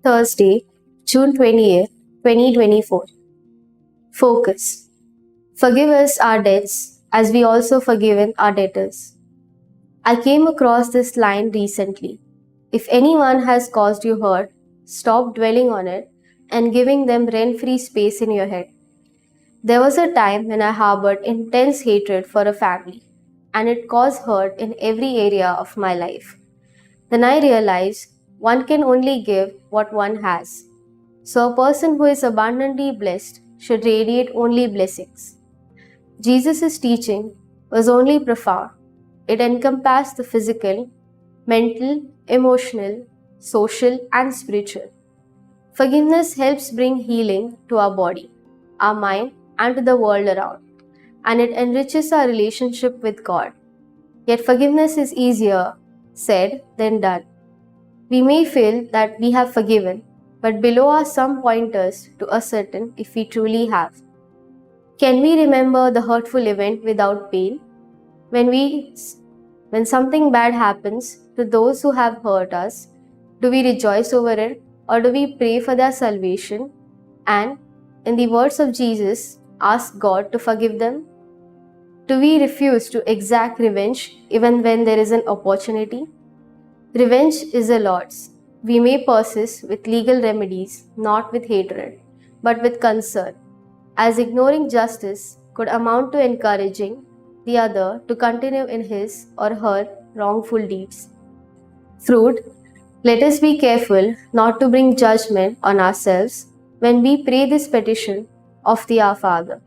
Thursday, June 20th, 2024. Focus. Forgive us our debts as we also forgiven our debtors. I came across this line recently. If anyone has caused you hurt, stop dwelling on it and giving them rent-free space in your head. There was a time when I harbored intense hatred for a family, and it caused hurt in every area of my life. Then I realized one can only give what one has. So a person who is abundantly blessed should radiate only blessings. Jesus' teaching was only profound. It encompassed the physical, mental, emotional, social, and spiritual. Forgiveness helps bring healing to our body, our mind, and to the world around, and it enriches our relationship with God. Yet forgiveness is easier said than done. We may feel that we have forgiven, but below are some pointers to ascertain if we truly have. Can we remember the hurtful event without pain? When something bad happens to those who have hurt us, do we rejoice over it or do we pray for their salvation and, in the words of Jesus, ask God to forgive them? Do we refuse to exact revenge even when there is an opportunity? Revenge is the Lord's. We may persist with legal remedies, not with hatred, but with concern, as ignoring justice could amount to encouraging the other to continue in his or her wrongful deeds. Fruit, let us be careful not to bring judgment on ourselves when we pray this petition of the Our Father.